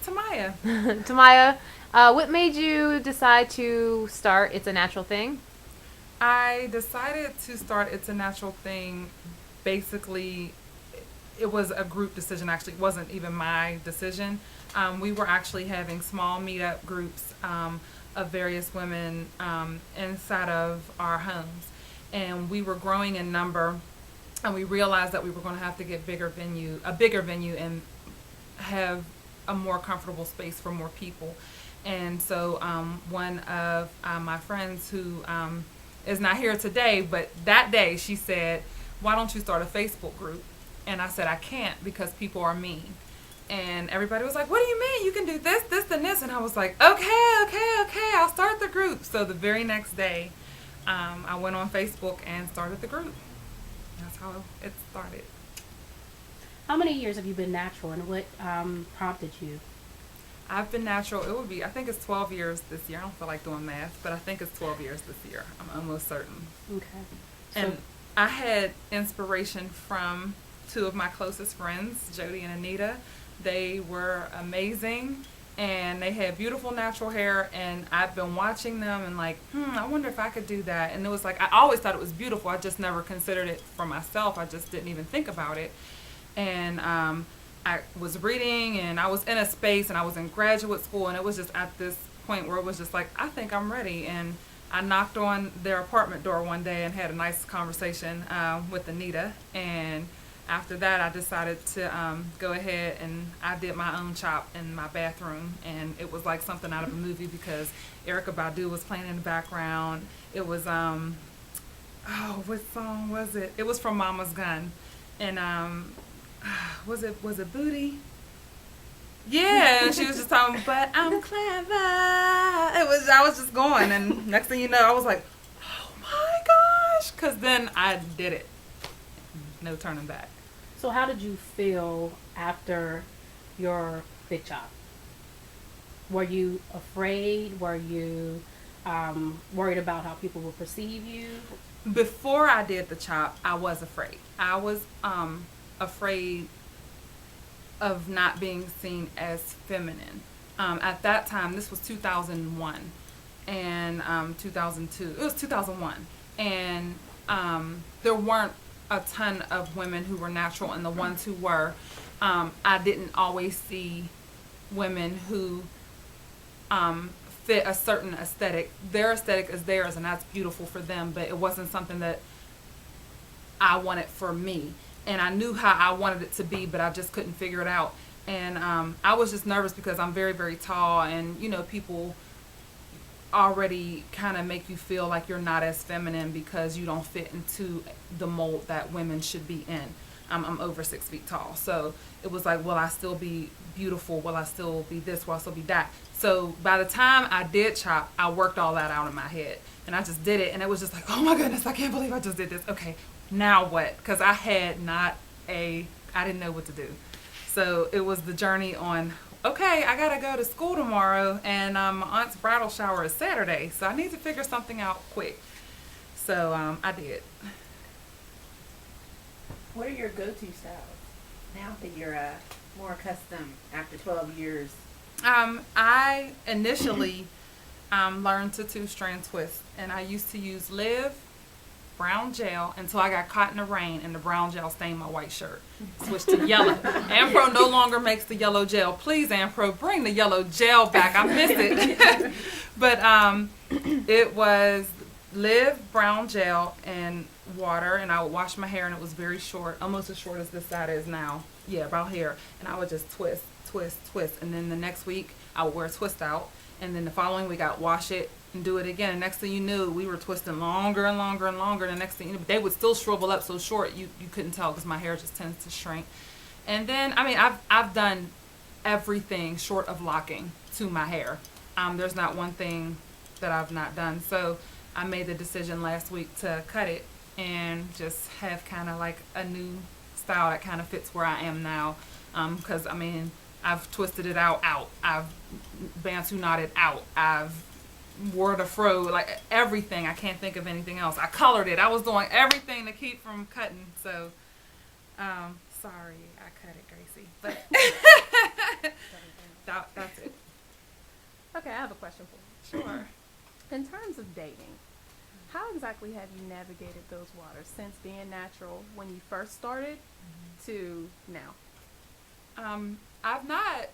to Miah. Tamaya, what made you decide to start It's a Natural Thing? I decided to start It's a Natural Thing. Basically, it was a group decision. Actually, it wasn't even my decision. We were actually having small meetup groups of various women inside of our homes, and we were growing in number. And we realized that we were going to have to get a bigger venue, and have a more comfortable space for more people. And so one of my friends who is not here today, but that day she said, "Why don't you start a Facebook group?" And I said, "I can't because people are mean." And everybody was like, "What do you mean? You can do this, this, and this." And I was like, okay, I'll start the group. So the very next day, I went on Facebook and started the group. That's how it started. How many years have you been natural, and what prompted you? I've been natural. It would be, I think it's 12 years this year. I don't feel like doing math, but I think it's 12 years this year. I'm almost certain. Okay. And I had inspiration from two of my closest friends, Jody and Anita. They were amazing, and they had beautiful natural hair, and I've been watching them and like, I wonder if I could do that. And it was like, I always thought it was beautiful. I just never considered it for myself. I just didn't even think about it. And I was reading, and I was in a space, and I was in graduate school, and it was just at this point where it was just like, I think I'm ready. And I knocked on their apartment door one day and had a nice conversation with Anita. And after that, I decided to go ahead, and I did my own chop in my bathroom. And it was like something out of a movie because Erykah Badu was playing in the background. It was, what song was it? It was from Mama's Gun. And was it Booty? Yeah, she was just talking, but I'm clever. I was just going, and next thing you know, I was like, oh my gosh, because then I did it. No turning back. So, how did you feel after your big chop? Were you afraid? Were you worried about how people would perceive you? Before I did the chop, I was afraid. I was afraid of not being seen as feminine. At that time, this was 2001 and 2002. It was 2001. And there weren't a ton of women who were natural, and the ones who were, I didn't always see women who fit a certain aesthetic. Their aesthetic is theirs, and that's beautiful for them, but it wasn't something that I wanted for me. And I knew how I wanted it to be, but I just couldn't figure it out. And I was just nervous because I'm very, very tall, and people already kind of make you feel like you're not as feminine because you don't fit into the mold that women should be in. I'm over 6 feet tall, so it was like, will I still be beautiful? Will I still be this? Will I still be that? So by the time I did chop, I worked all that out in my head, and I just did it, and it was just like, oh my goodness, I can't believe I just did this. Okay, now what? Because I didn't know what to do. So it was the journey on, okay, I gotta go to school tomorrow, and my aunt's bridal shower is Saturday, so I need to figure something out quick. So I did. What are your go-to styles now that you're more accustomed after 12 years? I initially learned to two-strand twist, and I used to use Live brown gel until I got caught in the rain and the brown gel stained my white shirt. Switched to yellow. Ampro no longer makes the yellow gel. Please, Ampro, bring the yellow gel back. I miss it. But it was Live brown gel and water, and I would wash my hair, and it was very short, almost as short as this side is now. Yeah, about here. And I would just twist, and then the next week I would wear a twist out, and then the following week I'd wash it and do it again. And next thing you knew, we were twisting longer and longer and longer. And the next thing you knew, they would still shrivel up so short you couldn't tell because my hair just tends to shrink. And then I've done everything short of locking to my hair. There's not one thing that I've not done. So I made the decision last week to cut it and just have kind of like a new style that kind of fits where I am now. Because I've twisted it out. I've bantu knotted out. I've wore the fro, like everything. I can't think of anything else. I colored it. I was doing everything to keep from cutting. So, sorry, I cut it, Gracie. But That's it. Okay, I have a question for you. Sure. In terms of dating, how exactly have you navigated those waters since being natural when you first started to now? I've not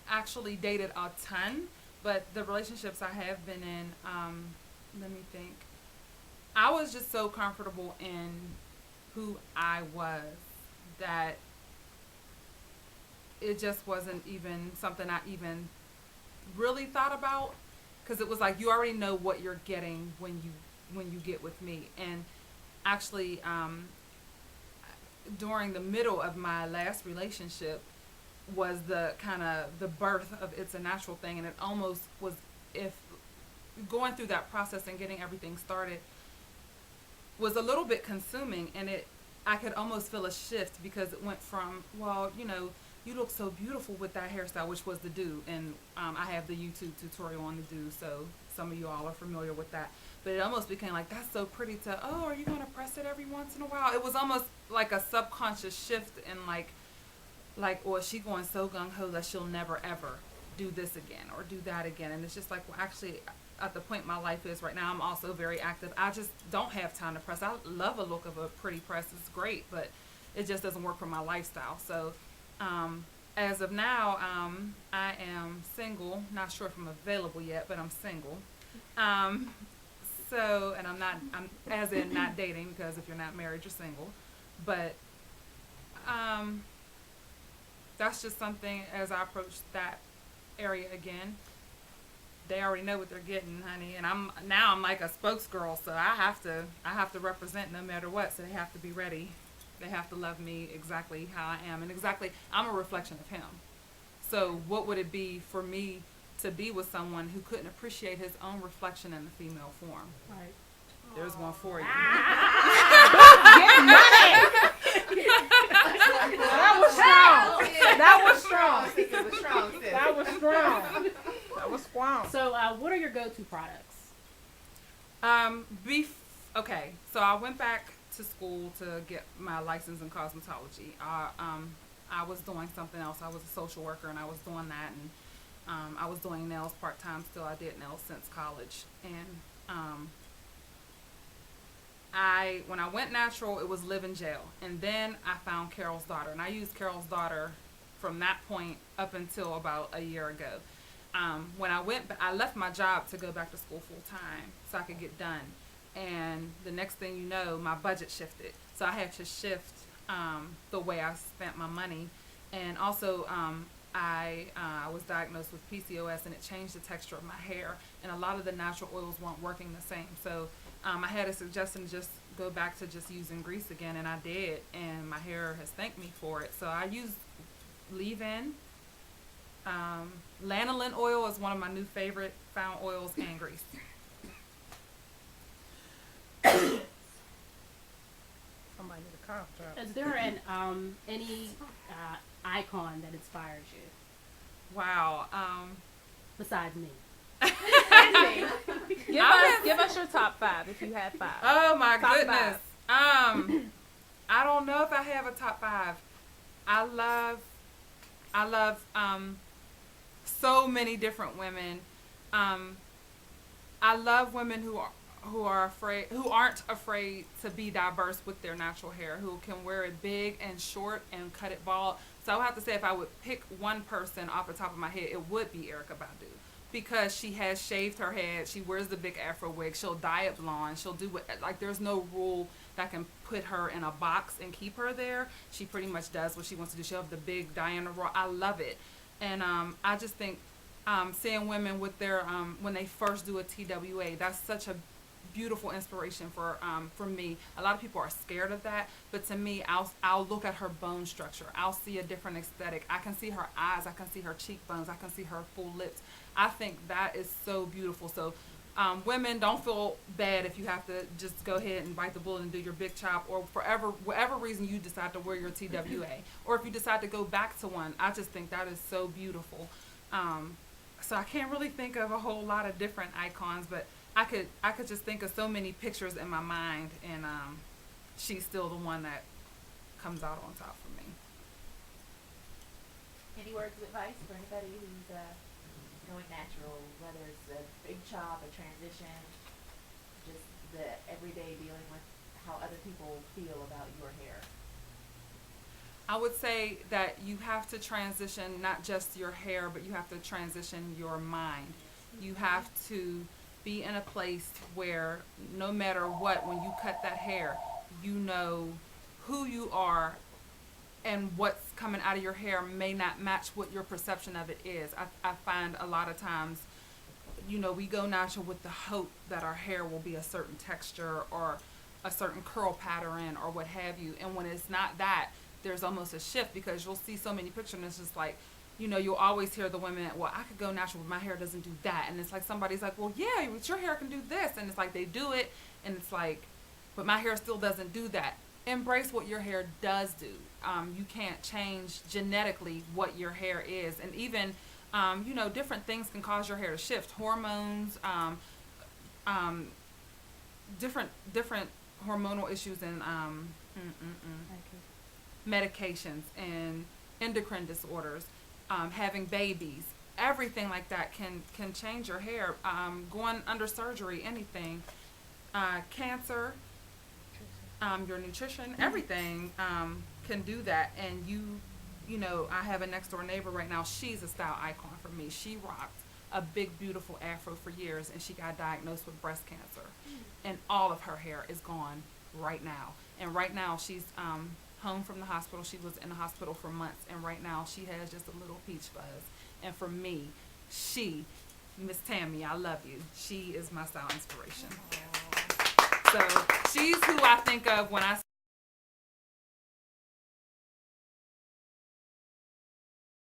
actually dated a ton, but the relationships I have been in, let me think. I was just so comfortable in who I was that it just wasn't even something I even really thought about, because it was like you already know what you're getting when you get with me. And actually, during the middle of my last relationship was the kind of the birth of It's a Natural Thing, and it almost was, if going through that process and getting everything started was a little bit consuming, and I could almost feel a shift, because it went from, well, you look so beautiful with that hairstyle, which was the do, and I have the YouTube tutorial on the do, so some of you all are familiar with that. But it almost became like, that's so pretty, to, oh, are you going to press it every once in a while? It was almost like a subconscious shift, and like, or is she going so gung-ho that she'll never ever do this again or do that again? And it's just like, well, actually, at the point my life is right now, I'm also very active. I just don't have time to press. I love a look of a pretty press. It's great, but it just doesn't work for my lifestyle. So as of now, I am single. Not sure if I'm available yet, but I'm single. So, and I'm as in not dating, because if you're not married, you're single. But that's just something, as I approach that area again, they already know what they're getting, honey. And I'm like a spokesgirl, so I have to represent no matter what. So they have to be ready. They have to love me exactly how I am, and exactly, I'm a reflection of him. So what would it be for me to be with someone who couldn't appreciate his own reflection in the female form? Right. There's one for you. That was strong. That was strong. It was strong, sis. That was strong. That was strong. So, what are your go-to products? Okay, so I went back to school to get my license in cosmetology. I was doing something else. I was a social worker, and I was doing that, and I was doing nails part-time still. I did nails since college, and when I went natural, it was live in jail, and then I found Carol's Daughter, and I used Carol's Daughter from that point up until about a year ago. When I left my job to go back to school full time so I could get done, and the next thing you know, my budget shifted, so I had to shift the way I spent my money, and also I was diagnosed with PCOS, and it changed the texture of my hair, and a lot of the natural oils weren't working the same. So I had a suggestion to just go back to just using grease again, and I did, and my hair has thanked me for it. So I use leave-in. Lanolin oil is one of my new favorite found oils, and grease. Somebody need a cough drop. Is there any icon that inspires you Wow. besides me? Give us your top 5 if you had 5. Oh my Top goodness. I don't know if I have a top 5. I love so many different women. I love women who aren't afraid to be diverse with their natural hair, who can wear it big and short and cut it bald. So I would have to say, if I would pick one person off the top of my head, it would be Erykah Badu, because she has shaved her head, she wears the big afro wig, she'll dye it blonde, she'll do what, like, there's no rule that can put her in a box and keep her there. She pretty much does what she wants to do. She'll have the big Diana Ross. I love it. And I just think seeing women with their when they first do a TWA, that's such a beautiful inspiration for me. A lot of people are scared of that, but to me, I'll look at her bone structure. I'll see a different aesthetic. I can see her eyes. I can see her cheekbones. I can see her full lips. I think that is so beautiful. So women, don't feel bad if you have to just go ahead and bite the bullet and do your big chop, or whatever reason you decide to wear your TWA, or if you decide to go back to one. I just think that is so beautiful. So I can't really think of a whole lot of different icons, but I could just think of so many pictures in my mind, and she's still the one that comes out on top for me. Any words of advice for anybody who's going natural, whether it's a big chop, a transition, just the everyday dealing with how other people feel about your hair? I would say that you have to transition not just your hair, but you have to transition your mind. You have to be in a place where no matter what, when you cut that hair, you know who you are, and what's coming out of your hair may not match what your perception of it is. I find a lot of times, we go natural with the hope that our hair will be a certain texture or a certain curl pattern or what have you. And when it's not that, there's almost a shift, because you'll see so many pictures and it's just like, you'll always hear the women, well, I could go natural, but my hair doesn't do that. And it's like somebody's like, well, yeah, but your hair can do this. And it's like they do it, and it's like, but my hair still doesn't do that. Embrace what your hair does do. You can't change genetically what your hair is. And even, different things can cause your hair to shift. Hormones, different hormonal issues, and medications and endocrine disorders, having babies, everything like that can change your hair. Going under surgery, anything, cancer, your nutrition, everything can do that. And I have a next door neighbor right now. She's a style icon for me. She rocked a big, beautiful afro for years, and she got diagnosed with breast cancer, and all of her hair is gone right now. And right now she's home from the hospital. She was in the hospital for months, and right now she has just a little peach fuzz. And for me, Miss Tammy, I love you. She is my style inspiration. So she's who I think of when I